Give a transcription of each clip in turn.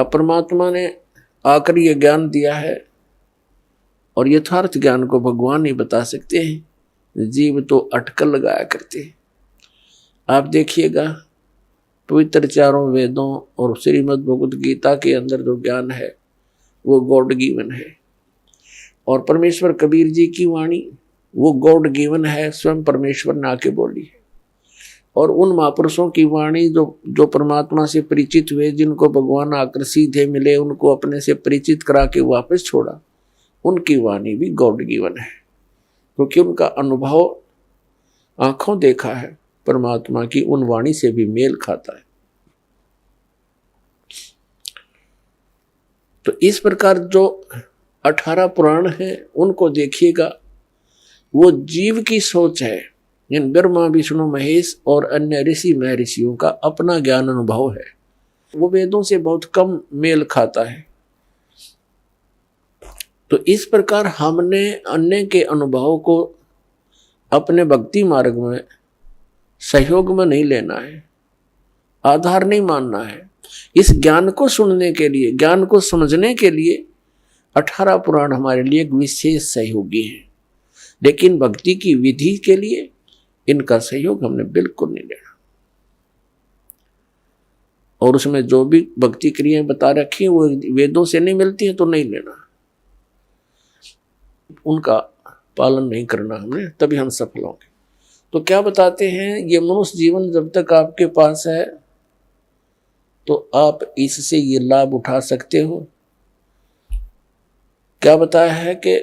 अब परमात्मा ने आकर ये ज्ञान दिया है और यथार्थ ज्ञान को भगवान ही बता सकते हैं, जीव तो अटकल लगाया करते हैं। आप देखिएगा पवित्र चारों वेदों और श्रीमद् भगवद गीता के अंदर जो ज्ञान है वो गॉड गिवन है, और परमेश्वर कबीर जी की वाणी वो गॉड गिवन है, स्वयं परमेश्वर ने आके बोली है। और उन महापुरुषों की वाणी जो परमात्मा से परिचित हुए, जिनको भगवान आकर सीधे मिले, उनको अपने से परिचित करा के वापस छोड़ा, उनकी वाणी भी गॉड गिवन है, क्योंकि उनका अनुभव आंखों देखा है परमात्मा की उन वाणी से भी मेल खाता है। तो इस प्रकार जो 18 पुराण हैं उनको देखिएगा, वो जीव की सोच है। इन ब्रह्मा विष्णु महेश और अन्य ऋषि महर्षियों का अपना ज्ञान अनुभव है, वो वेदों से बहुत कम मेल खाता है। तो इस प्रकार हमने अन्य के अनुभव को अपने भक्ति मार्ग में सहयोग में नहीं लेना है, आधार नहीं मानना है। इस ज्ञान को सुनने के लिए, ज्ञान को समझने के लिए 18 पुराण हमारे लिए एक विशेष सहयोगी है, लेकिन भक्ति की विधि के लिए इनका सहयोग हमने बिल्कुल नहीं लेना। और उसमें जो भी भक्ति क्रियाएं बता रखी हैं वो वेदों से नहीं मिलती हैं तो नहीं लेना, उनका पालन नहीं करना हमने, तभी हम सफल होंगे। तो क्या बताते हैं, ये मनुष्य जीवन जब तक आपके पास है तो आप इससे ये लाभ उठा सकते हो। क्या बताया है कि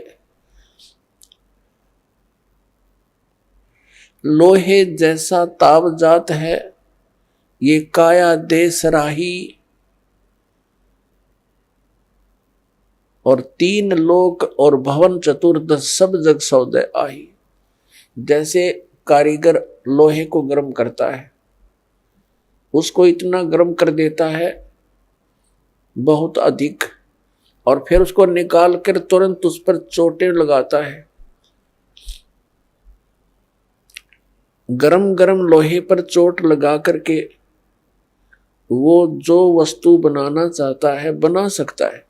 लोहे जैसा ताव जात है ये काया देश राही, और 3 लोक और भवन चतुर्दश सब जग सौदे आही। जैसे कारीगर लोहे को गर्म करता है, उसको इतना गर्म कर देता है बहुत अधिक, और फिर उसको निकाल कर तुरंत उस पर चोटें लगाता है। गरम गरम लोहे पर चोट लगा करके वो जो वस्तु बनाना चाहता है बना सकता है।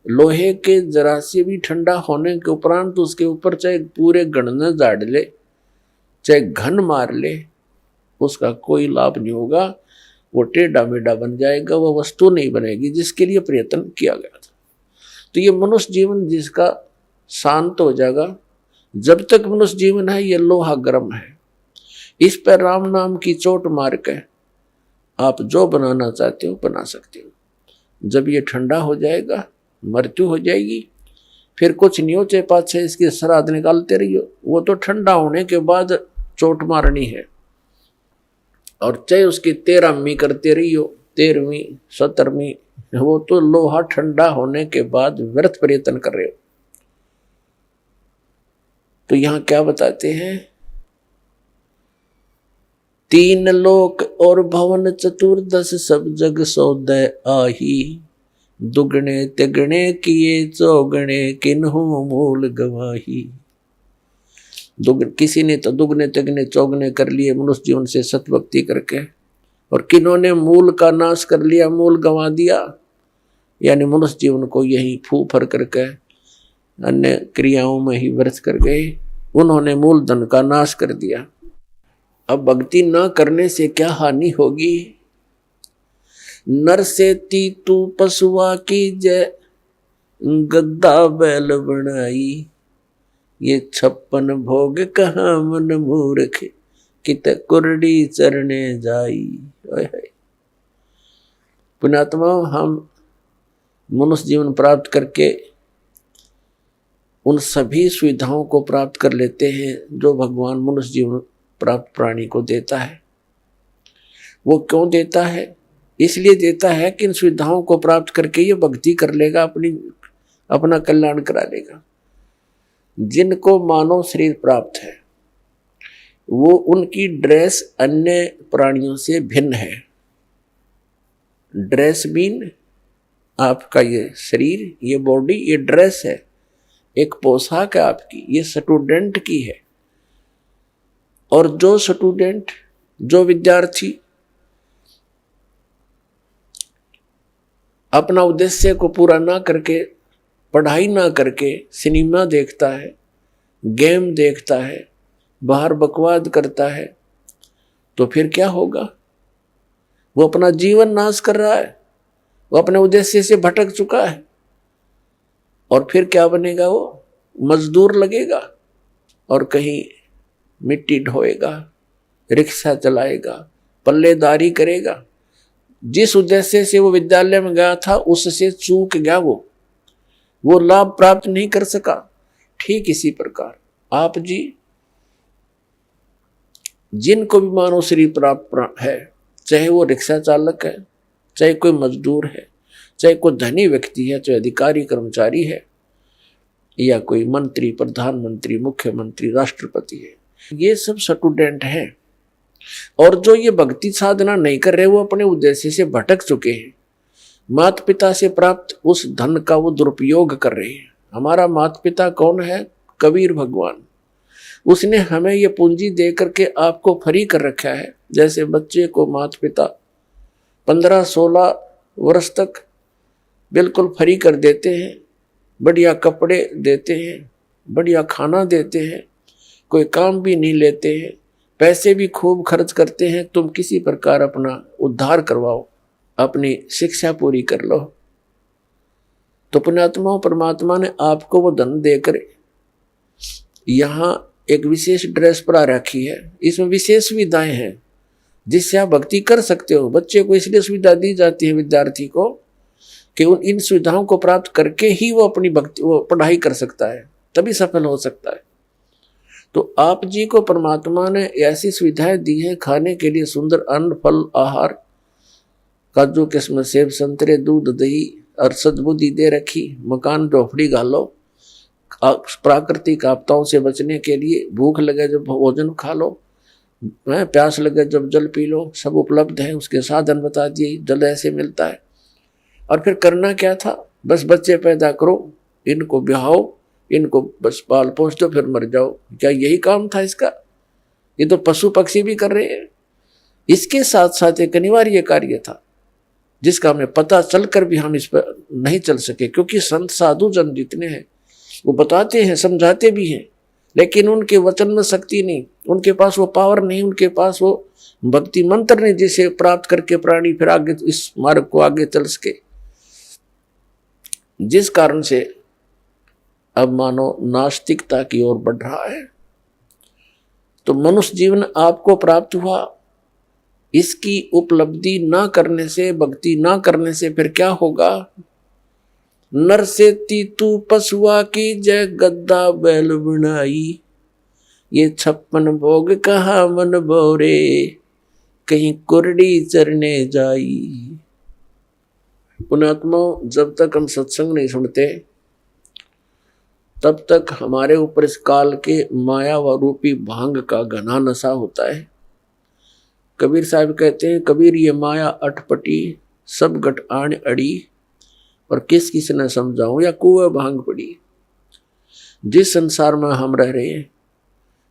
लोहे के जरा से भी ठंडा होने के उपरांत उसके ऊपर चाहे पूरे गणने झाड़ ले, चाहे घन मार ले, उसका कोई लाभ नहीं होगा। वो टेढ़ा मेढ़ा बन जाएगा, वो वस्तु नहीं बनेगी जिसके लिए प्रयत्न किया गया था। तो ये मनुष्य जीवन जिसका शांत हो जाएगा, जब तक मनुष्य जीवन है ये लोहा गर्म है, इस पर राम नाम की चोट मार के आप जो बनाना चाहते हो बना सकते हो। जब ये ठंडा हो जाएगा, मृत्यु हो जाएगी, फिर कुछ नहीं हो, चाहे पाछे इसके श्राद्ध निकालते रहियो, वो तो ठंडा होने के बाद चोट मारनी है। और चाहे उसकी 13वीं करते रहियो, 13वीं 17वीं, वो तो लोहा ठंडा होने के बाद व्यर्थ प्रयत्न कर रहे हो। तो यहां क्या बताते हैं, 3 लोक और भवन चतुर्दश सब जग सौदे आही, दुगने तिगने किए चौगने किन्हु मूल गवाही। किसी ने तो दुगने तिगने चौगने कर लिए मनुष्य जीवन से सतभक्ति करके, और किन्होंने मूल का नाश कर लिया, मूल गंवा दिया, यानी मनुष्य जीवन को यही फूफर करके अन्य क्रियाओं में ही व्यर्थ कर गए, उन्होंने मूल धन का नाश कर दिया। अब भक्ति न करने से क्या हानि होगी। नर से तीतू पशुआ की जय, गद्दा बैल बनाई, ये 56 भोग कहाँ मन मूर्ख, कित कुरडी चरने जाई। पुण्यात्मा, हम मनुष्य जीवन प्राप्त करके उन सभी सुविधाओं को प्राप्त कर लेते हैं जो भगवान मनुष्य जीवन प्राप्त प्राणी को देता है। वो क्यों देता है? इसलिए देता है कि इन सुविधाओं को प्राप्त करके ये भक्ति कर लेगा, अपना कल्याण करा लेगा। जिनको मानव शरीर प्राप्त है वो उनकी ड्रेस अन्य प्राणियों से भिन्न है। ड्रेस मीन आपका ये शरीर, ये बॉडी, ये ड्रेस है, एक पोशाक है आपकी, ये स्टूडेंट की है। और जो स्टूडेंट, जो विद्यार्थी अपना उद्देश्य को पूरा ना करके, पढ़ाई ना करके सिनेमा देखता है, गेम देखता है, बाहर बकवाद करता है, तो फिर क्या होगा? वो अपना जीवन नाश कर रहा है, वो अपने उद्देश्य से भटक चुका है। और फिर क्या बनेगा? वो मजदूर लगेगा और कहीं मिट्टी ढोएगा, रिक्शा चलाएगा, पल्लेदारी करेगा। जिस उद्देश्य से वो विद्यालय में गया था उससे चूक गया, वो लाभ प्राप्त नहीं कर सका। ठीक इसी प्रकार आप जी जिनको भी मानव शरीर प्राप्त है, चाहे वो रिक्शा चालक है, चाहे कोई मजदूर है, चाहे कोई धनी व्यक्ति है, चाहे अधिकारी कर्मचारी है, या कोई मंत्री, प्रधानमंत्री, मुख्यमंत्री, राष्ट्रपति है, ये सब स्टूडेंट हैं। और जो ये भक्ति साधना नहीं कर रहे वो अपने उद्देश्य से भटक चुके हैं। माता पिता से प्राप्त उस धन का वो दुरुपयोग कर रहे हैं। हमारा माता पिता कौन है? कबीर भगवान। उसने हमें ये पूंजी दे करके आपको फ्री कर रखा है। जैसे बच्चे को माता पिता 15-16 वर्ष तक बिल्कुल फ्री कर देते हैं, बढ़िया कपड़े देते हैं, बढ़िया खाना देते हैं, कोई काम भी नहीं लेते हैं, पैसे भी खूब खर्च करते हैं। तुम किसी प्रकार अपना उद्धार करवाओ, अपनी शिक्षा पूरी कर लो। तो पुण्यात्माओं, परमात्मा ने आपको वो धन देकर यहाँ एक विशेष ड्रेस परा रखी है। इसमें विशेष सुविधाएं हैं जिससे आप भक्ति कर सकते हो। बच्चे को इसलिए सुविधा दी जाती है, विद्यार्थी को, कि इन सुविधाओं को प्राप्त करके ही वो अपनी भक्ति, वो पढ़ाई कर सकता है, तभी सफल हो सकता है। तो आप जी को परमात्मा ने ऐसी सुविधाएं दी है, खाने के लिए सुंदर अन्न, फल, आहार, काजू किस्म, सेब, संतरे, दूध, दही और सद्बुद्धि दे रखी। मकान झोपड़ी गालो, प्राकृतिक आपदाओं से बचने के लिए भूख लगे जब भोजन खा लो, प्यास लगे जब जल पी लो, सब उपलब्ध है। उसके साधन बता दिए, जल ऐसे मिलता है। और फिर करना क्या था? बस बच्चे पैदा करो, इनको ब्याहो, इनको बस पाल पोस दो, फिर मर जाओ। क्या यही काम था इसका? ये तो पशु पक्षी भी कर रहे हैं। इसके साथ साथ एक अनिवार्य कार्य था जिसका हमें पता चलकर भी हम इस पर नहीं चल सके, क्योंकि संत साधु जन जितने हैं वो बताते हैं, समझाते भी हैं, लेकिन उनके वचन में शक्ति नहीं, उनके पास वो पावर नहीं, उनके पास वो भक्ति मंत्र नहीं जिसे प्राप्त करके प्राणी फिर आगे इस मार्ग को आगे चल सके। जिस कारण से अब मानो नास्तिकता की ओर बढ़ रहा है। तो मनुष्य जीवन आपको प्राप्त हुआ, इसकी उपलब्धि ना करने से, भक्ति ना करने से फिर क्या होगा? नर से तीतू पशुआ की जय, गद्दा बैल बनाई, ये 56 भोग कहा मन बोरे, कहीं कुरडी चरने जाई। पुण्यात्मा, जब तक हम सत्संग नहीं सुनते तब तक हमारे ऊपर इस काल के माया व रूपी भांग का घना नशा होता है। कबीर साहब कहते हैं, कबीर ये माया अटपटी, सब गट आण अड़ी, और किस किस ने समझाऊं या कुएं भांग पड़ी। जिस संसार में हम रह रहे हैं,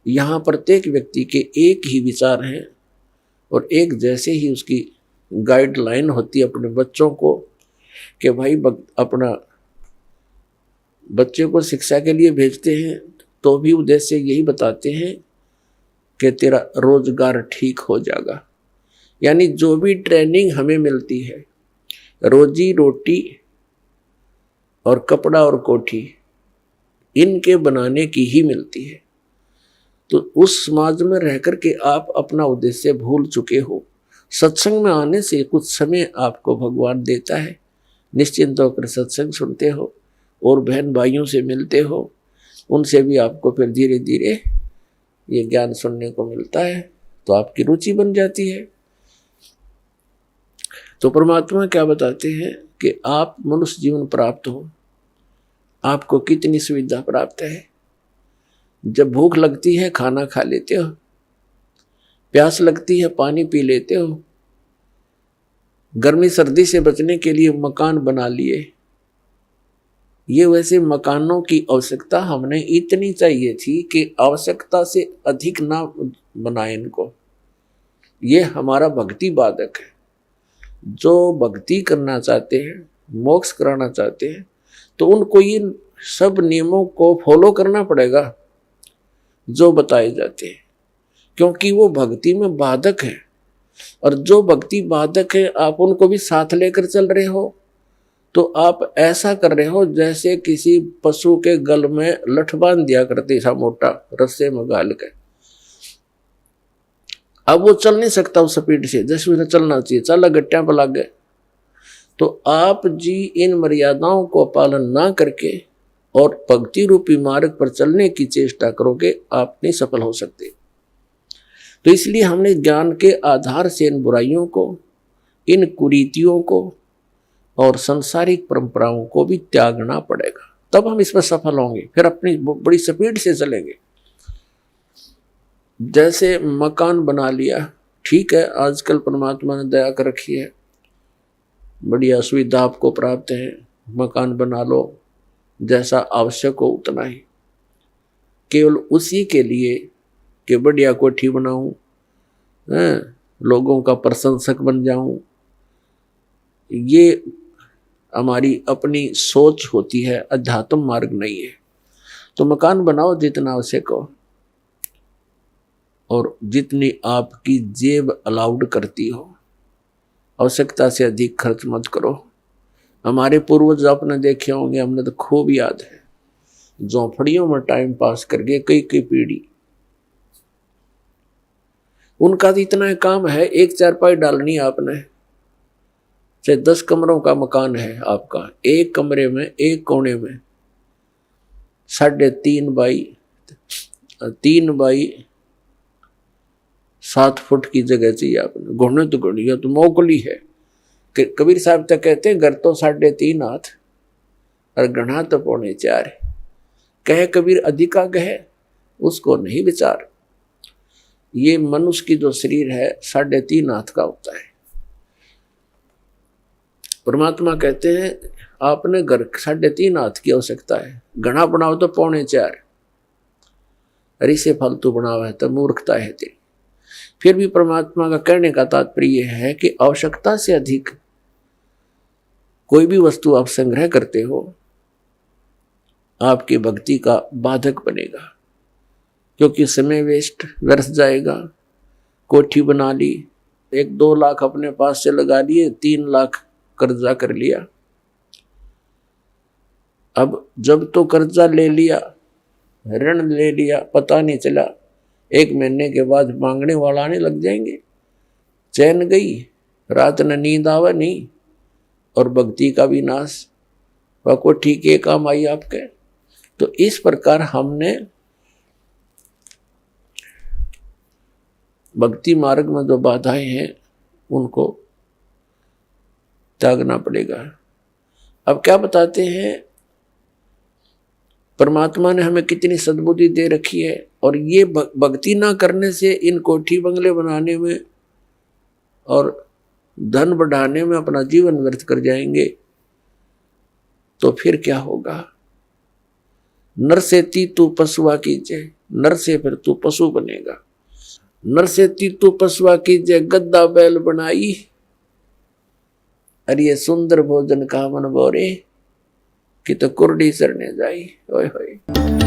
यहाँ प्रत्येक व्यक्ति के एक ही विचार हैं और एक जैसे ही उसकी गाइडलाइन होती है अपने बच्चों को, कि भाई अपना बच्चे को शिक्षा के लिए भेजते हैं तो भी उद्देश्य यही बताते हैं कि तेरा रोजगार ठीक हो जाएगा। यानी जो भी ट्रेनिंग हमें मिलती है, रोजी रोटी और कपड़ा और कोठी इनके बनाने की ही मिलती है। तो उस समाज में रह कर के आप अपना उद्देश्य भूल चुके हो। सत्संग में आने से कुछ समय आपको भगवान देता है, निश्चिंत होकर सत्संग सुनते हो और बहन भाइयों से मिलते हो, उनसे भी आपको फिर धीरे धीरे ये ज्ञान सुनने को मिलता है, तो आपकी रुचि बन जाती है। तो परमात्मा क्या बताते हैं कि आप मनुष्य जीवन प्राप्त हो, आपको कितनी सुविधा प्राप्त है। जब भूख लगती है खाना खा लेते हो, प्यास लगती है पानी पी लेते हो, गर्मी सर्दी से बचने के लिए मकान बना लिए। ये वैसे मकानों की आवश्यकता हमने इतनी चाहिए थी कि आवश्यकता से अधिक ना बनाए इनको। ये हमारा भक्ति बाधक है। जो भक्ति करना चाहते हैं मोक्ष कराना चाहते हैं तो उनको इन सब नियमों को फॉलो करना पड़ेगा जो बताए जाते हैं, क्योंकि वो भक्ति में बाधक है। और जो भक्ति बाधक है आप उनको भी साथ लेकर चल रहे हो तो आप ऐसा कर रहे हो जैसे किसी पशु के गल में लठ बांध दिया करते सा मोटा रस्से में गाल के। अब वो चल नहीं सकता उस स्पीड से जैसे उसे चलना चाहिए, चला गट्टिया पर लग गए। तो आप जी इन मर्यादाओं को पालन ना करके और भक्ति रूपी मार्ग पर चलने की चेष्टा करोगे, आप नहीं सफल हो सकते। तो इसलिए हमने ज्ञान के आधार से इन बुराइयों को, इन कुरीतियों को और सांसारिक परंपराओं को भी त्यागना पड़ेगा, तब हम इसमें सफल होंगे। फिर अपनी बड़ी स्पीड से चलेंगे। जैसे मकान बना लिया, ठीक है, आजकल परमात्मा ने दया कर रखी है, बढ़िया सुविधा आपको प्राप्त है, मकान बना लो, जैसा आवश्यक हो उतना ही, केवल उसी के लिए कि बढ़िया कोठी बनाऊं, लोगों का प्रशंसक बन जाऊं, ये हमारी अपनी सोच होती है, अध्यात्म मार्ग नहीं है। तो मकान बनाओ जितना आवश्यक हो और जितनी आपकी जेब अलाउड करती हो, आवश्यकता से अधिक खर्च मत करो। हमारे पूर्वज आपने देखे होंगे, हमने तो खूब याद है, झोंपड़ियों में टाइम पास करके कई कई पीढ़ी, उनका तो इतना काम है, एक चारपाई डालनी आपने, चाहे 10 कमरों का मकान है आपका, एक कमरे में एक कोने में 3.5 बाई 7 फुट की जगह चाहिए आपने। घुटने तो घुड़िया तो मोकली है। कबीर साहब तक कहते हैं घर तो 3.5 हाथ और गढ़ा तो 4.25 कहे कबीर अधिका कहे उसको नहीं विचार। ये मनुष्य की जो शरीर है 3.5 हाथ का होता है। परमात्मा कहते हैं आपने घर 3.5 हाथ की आवश्यकता है, घना बनाओ तो 4.25, अरे से फालतू बनाओ है तो मूर्खता है तेरी। फिर भी परमात्मा का कहने का तात्पर्य है कि आवश्यकता से अधिक कोई भी वस्तु आप संग्रह करते हो आपकी भक्ति का बाधक बनेगा, क्योंकि समय वेस्ट व्यर्थ जाएगा। कोठी बना ली, 1-2 लाख अपने पास से लगा लिए, 3 लाख कर्जा कर लिया। अब जब तो कर्जा ले लिया, ऋण ले लिया, पता नहीं चला, 1 महीने के बाद मांगने वाला आने लग जाएंगे। चैन गई, रात न नींद आवा नहीं, और भक्ति का भी नाश। वह को ठीक है काम आई आपके। तो इस प्रकार हमने भक्ति मार्ग में जो बाधाएं हैं उनको त्यागना पड़ेगा। अब क्या बताते हैं, परमात्मा ने हमें कितनी सद्बुद्धि दे रखी है, और ये भक्ति ना करने से इन कोठी बंगले बनाने में और धन बढ़ाने में अपना जीवन व्यर्थ कर जाएंगे, तो फिर क्या होगा। नर से तू पशुआ कीजिए, नर से फिर तू पशु बनेगा। नर से तू पशुआ कीजिए, गद्दा बैल बनाई, अरे सुंदर भोजन का मन बोरे कि तो कुर्डी सरने जाई। ओए होए।